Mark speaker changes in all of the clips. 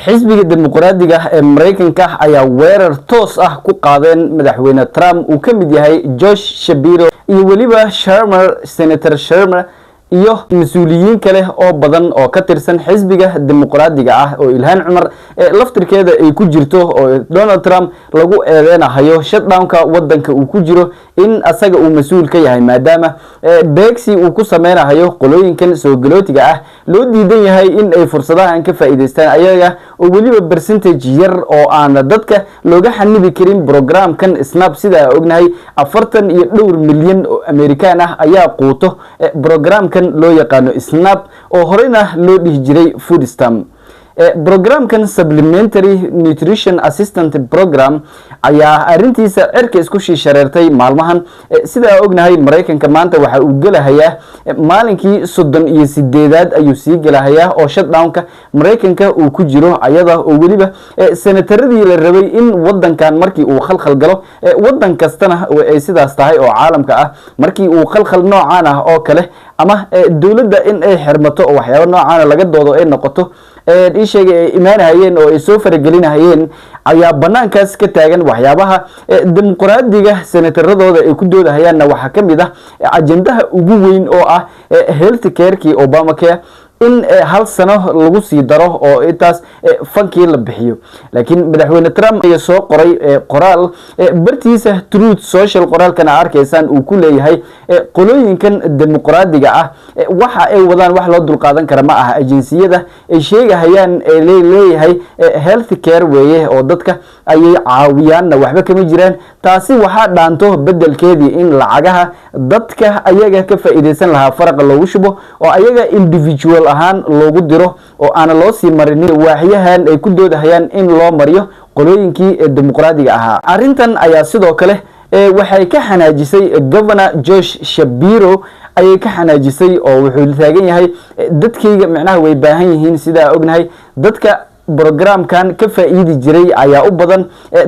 Speaker 1: xisbiga dimuqraadiga ee Mareykanka ayaa weerar toos ah ku qaadeen madaxweyne Trump uu ka mid yahay Josh Shapiro iyo waliba Senator Schumer iyo mas'uuliyiin kale oo badan oo ka tirsan xisbiga dimuqraadiga ah oo Ilhan Cumar laftirkeeda ay ku jirto oo Donald Trump lagu eedeynayo shutdownka wadanka uu ku jiro in asaga uu mas'uul ka yahay maadaama beegsi uu ku sameeynayo qolooyinkan soo galootiga ah loo diidan yahay in ay fursadahan ka faa'iideystaan ayaga oo waliba percentage yar oo aan dadka looga xanibi karin programkan Snap sida ognahay 42 milyan oo Amerikaan ah ayaa quuto programkan loo yaqaano Snap oo horeyna loo dhihi jiray Food Stamp programkan Supplementary Nutrition Assistance Program ayaa arintiisa cirka isku shareertay maalmahan sida ognahay Mareykanka maanta waxa uu galahayaa maalinkii 38aad ayuu sii galahayaa oo shutdownka Mareykanka uu ku jiro ayada oo waliba senataradii la rabay in wadankan markii uu khalkhal galo wadan kastana ay sidaas tahay oo caalamka ah markii uu khalkhal noocaan ah oo kale ama dawladda in ay xirmato oo waxyaabo noocaan laga doodo ay noqoto sheegay imaanayeen oo ay soo faragelinayeen ayaa banaankaas ka taagan waxyaabaha dimuqraadiga senataradooda ay ku doodahayaan waxa kamid ah ajendaha ugu weyn oo ah health care-kii Obamacare in hal sano lagu sii daro oo intaas fankii la bixiyo laakiin madaxweyne Trump ayaa soo qoray qoraal bartiisa Truth Social qoraalkana arkaysan uu ku leeyahay qolooyinkan dimuqraadiga ah waxa ay wadaan wax loo dulqaadan kara ma aha ajeensiyada ay sheegayaan leeyahay health care weeye oo dadka ay caawiyaan waxba kama jiraan taasi waxa dhaanto bedelkeedii in lacagaha dadka ayaga ka faa'iideysan lahaa faraq loogu shubo oo ayaga individual ahaan loogu diro oo aan loo sii marin waaxyahan ay ku doodahayaan in loo mariyo qolooyinkii dimuqraadiga ahaa arintan ayaa sidoo kale waxay ka xanaajisay Governor Josh Shapiro ayay ka xanaajisay oo wuxuu taagan yahay dadkayga macnaha way baahan yihiin sida ognahay dadka programkan ka faa'iidi jiray ayaa u badan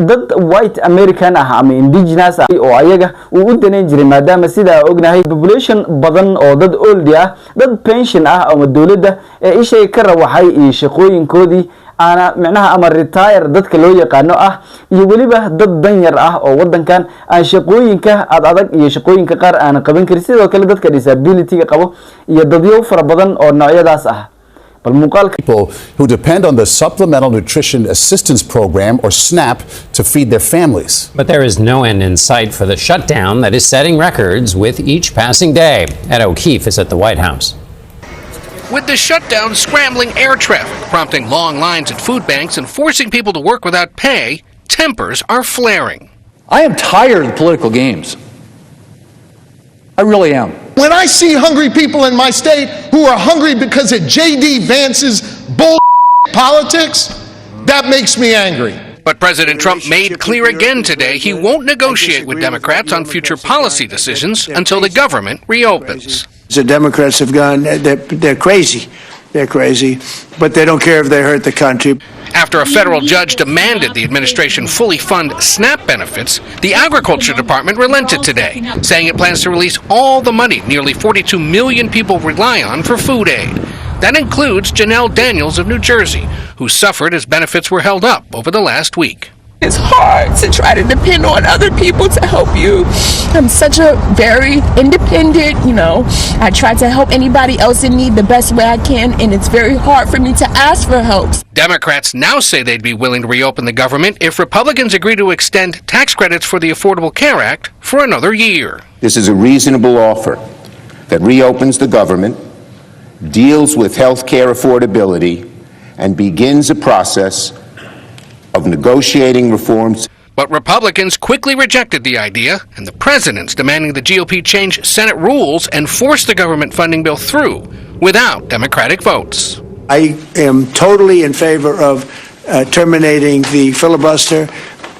Speaker 1: dad white American ah ama indigenous ah oo ayaga uu u daneen jiray maadaama sida ognahay population badan oo dad old ah dad pension ah ama dawladda ishay ka rawaxay iyo shaqooyinkoodii ana macnaha ama retire dadka loo yaqaano ah iyo waliba dad danyar ah oo wadankan aan shaqooyinka adag iyo shaqooyinka qaar aan qaban karin sidoo kale dadka disability-ga qabo iyo dadyo fara badan oo noocyadaas ah
Speaker 2: people who depend on the Supplemental Nutrition Assistance Program, or SNAP, to feed their families.
Speaker 3: But there is no end in sight for the shutdown that is setting records with each passing day. Ed O'Keefe is at the White House.
Speaker 4: With the shutdown scrambling air traffic, prompting long lines at food banks and forcing people to work without pay, tempers are flaring.
Speaker 5: I am tired of political games. I really am.
Speaker 6: When I see hungry people in my state who are hungry because of J.D. Vance's bull politics, that makes me angry.
Speaker 4: But President Trump made clear again today he won't negotiate with Democrats on future policy decisions until the government reopens.
Speaker 7: The Democrats have gone, they're crazy. They're crazy, but they don't care if they hurt the country.
Speaker 4: After a federal judge demanded the administration fully fund SNAP benefits, the Agriculture Department relented today, saying it plans to release all the money nearly 42 million people rely on for food aid. That includes Janelle Daniels of New Jersey, who suffered as benefits were held up over the last week.
Speaker 8: It's hard to try to depend on other people to help you. I'm such a very independent, I try to help anybody else in need the best way I can, and it's very hard for me to ask for help.
Speaker 4: Democrats now say they'd be willing to reopen the government if Republicans agree to extend tax credits for the Affordable Care Act for another year.
Speaker 9: This is a reasonable offer that reopens the government, deals with health care affordability, and begins a process of negotiating reforms.
Speaker 4: But Republicans quickly rejected the idea, and the president's demanding the GOP change Senate rules and force the government funding bill through without Democratic votes.
Speaker 7: I am totally in favor of terminating the filibuster,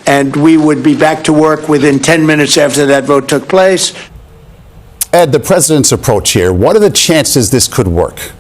Speaker 7: and we would be back to work within 10 minutes after that vote took place.
Speaker 2: Ed, the president's approach here, what are the chances this could work?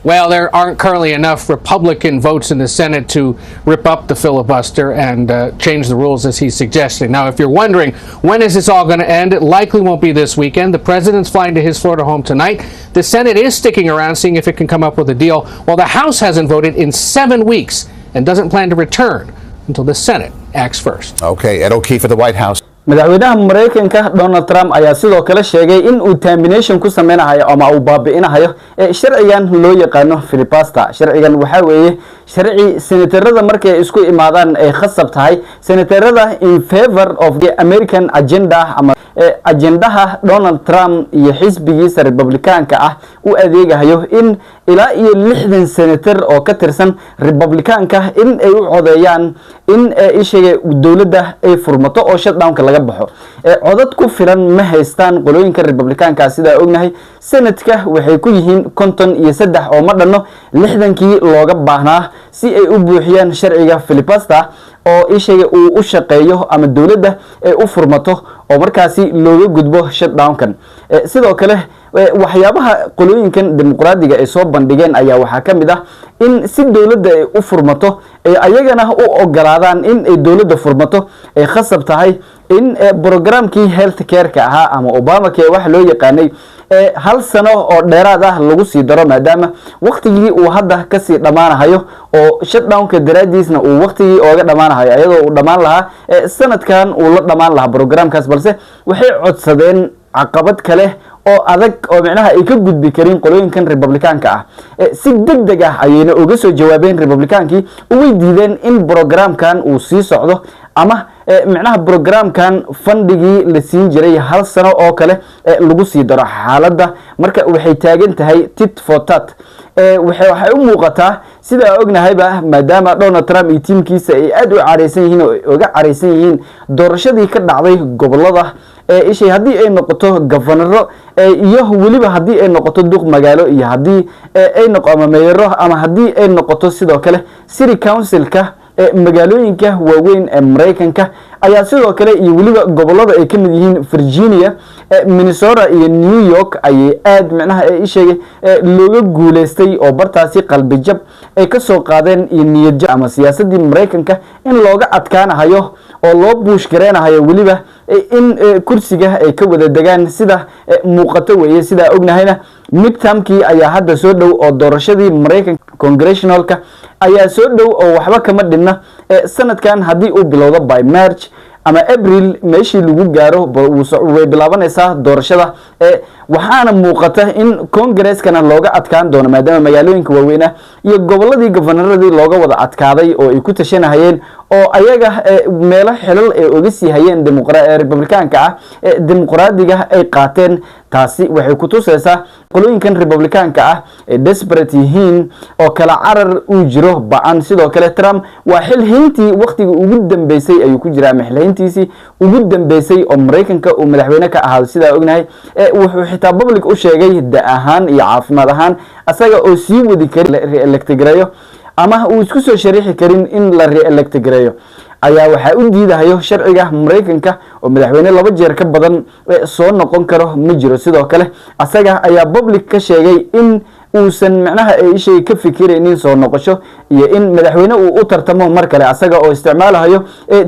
Speaker 4: Well, there aren't currently enough Republican votes in the Senate to rip up the filibuster and change the rules as he's suggesting. Now, if you're wondering, when is this all going to end? It likely won't be this weekend. The president's flying to his Florida home tonight. The Senate is sticking around, seeing if it can come up with a deal, while the House hasn't voted in 7 weeks and doesn't plan to return until the Senate acts first.
Speaker 2: Okay, Ed O'Keefe at the White House.
Speaker 1: madaxweynaha Mareykanka Donald Trump ayaa sidoo kale sheegay in uu termination ku sameynayo ama uu baabi'inayo sharcigan loo yaqaano filibuster. Sharcigan waxa weeye sharci senatorada markay isku imaadaan ay khasab tahay senatorada in favor of the American agenda ama ajendaha Donald Trump iyo xisbigiisa Republicaanka ah u adeegayo in ilaa iyo 60 senator oo ka tirsan Republicaanka in ay u codeeyaan in ishaga dawladda ay furmato oo shutdownka laga baxo. Codad ku filan ma haystaan qolooyinka Republicaanka sida ognahay Senatka waxay ku yihiin 53 oo ma dhanno 60kii looga baahnaa si ay u buuxiyaan sharciga filibuster oo ishaga uu u shaqeeyo ama dawladda ay u furmato oo markaasi looga gudbo shutdownkan. Sidoo kale waxyaabaha qolooyinkan dimuqraadiga ay soo bandhigeen ayaa waxa kamid ah in si dawladda ay u furmato ay ayagana u ogolaadaan in ay dawladda furmato ay khasab tahay in programkii healthcare-ka ahaa ama Obamacare wax loo yaqaanay hal sano oo dheeraad ah lagu sii daro maadaama waqtigii uu hadda ka sii dhamaanayo oo shutdownka daraadiisna uu waqtigii ooga dhamaanayo ayadoo uu dhamaan lahaa sanadkan uu la dhamaan lahaa programkaas balse waxay codsadeen caqabad kale oo adag oo macnaha ay ka gudbi karin qolooyinkan Republicaanka ah si degdeg ah ayayna uga soo jawaabeen Republicaankii oo diideen in programkan uu sii socdo ama macnaha programkan fundigi la siin jiray hal sano oo kale lagu sii daro xaaladda marka waxay taagan tahay tit for tat waxay u muuqataa sida ognahayba maadaama Donald Trump iyo teamkiisa ay aad u careysan yihiin oo uga careysan yihiin doorashadii ka dhacday gobolada ishay hadii ay noqoto governor iyo waliba hadii ay noqoto duq magaalo iyo hadii ay noqoto mayor ama hadii ay noqoto sidoo kale city council-ka magaalooyinka waaweyn ee Mareykanka ayaa sidoo kale iyo waliba gobolada ay kamid yihiin Virginia, Minnesota iyo New York ay aad macnaha ay sheegay looga guuleystay oo bartaasi qalbi jab ay ka soo qaadeen iyo niyad jab ama siyaasadii Mareykanka in looga adkaanayo oo loo buush gareenayo waliba in kursiga ay ka wada degaan sida muuqato weeye sida ognahayna midtermkii ayaa hadda soo dhow oo doorashadii Mareykanka congressionalka ayaa soo dhow oo waxba kama dhinna sanadkan hadii uu bilowdo by March ama April meeshii lagu gaaro way bilaabanaysaa doorashada waxaana muuqata in congress-kana looga adkaan doono maadaama magaalooyinka waaweyn iyo goboladii governoradii looga wada adkaaday oo ay ku tashanayeen oo ayaga meelo xilal ay uga sii hayeen Republicaanka ah dimuqraadiga ay qaateen taasi waxay ku tusaysaa qolooyinkan Republicaanka ah desperate yihiin oo kala carar uu jiro baan sidoo kale Trump waa xilhiintii waqtiga ugu dambeysay ayuu ku jiraa maxlayntiisi ugu dambeysay oo Mareykanka uu madaxweyne ka ahaa sida ognahay wuxuu xitaa public u sheegay da ahaan iyo caafimaad ahaan asaga oo sii wadi kari re-elect gareeyo ama uu isku soo sharixi karin in la re-elect gareeyo ayaa waxa u diidahayo sharciga Mareykanka oo madaxweyne laba jeer ka badan soo noqon karo ma jiro sidoo kale asaga ayaa public ka sheegay in uusan macnaha ay shay ka fikiraynin soo noqosho iyo in madaxweyne uu u tartamo mar kale asaga oo isticmaalayo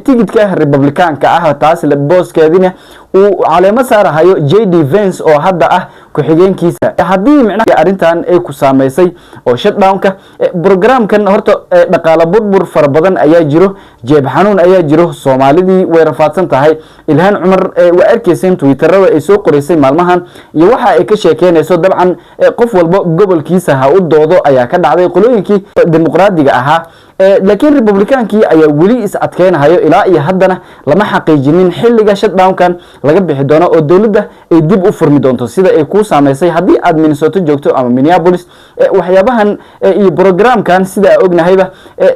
Speaker 1: tigidhka Republicaanka ah taas la booskeedina uu caleemo saarayo JD Vance oo hadda ah ku xigeenkiisa hadii macnaha arintan ay ku saameysay oo shutdownka programkan horta dhaqaale burbur fara badan ayaa jiro jeeb xanuun ayaa jiro Soomaalidii way rafaadsan tahay Ilhaan Cumar waa arkaysan Twitterada ay soo qoraysay maalmahan iyo waxa ay ka sheekeynayso dabcan qof walba gobolkiisa ha u doodo ayaa ka dhacday qolooyinkii dimuqraadiga ahaa laakiin Republicaankii ayaa wali is adkeenayo ilaa iyo haddana lama xaqiijinin xilliga shutdownkan laga bixi doono oo dawladda ay dib u furmi doonto sida ay ku saameysay hadii aad Minnesota joogto ama Minneapolis waxyaabahan iyo programkan sida ognahayba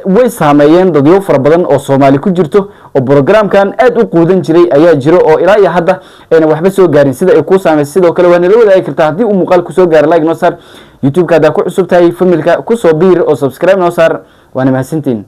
Speaker 1: way saameeyeen dadyo fara badan oo Soomaali ku jirto oo programkan aad u quudan jiray ayaa jiro oo ilaa iyo hadda ayna waxba soo gaarin sida ay ku saameysay sidoo kale waa nala wadaagi kartaa hadii uu muuqaal ku soo gaaro like noo saar YouTube-ka ku cusub tahay familka ku soo biir oo subscribe noo saar وانا mahadsantiin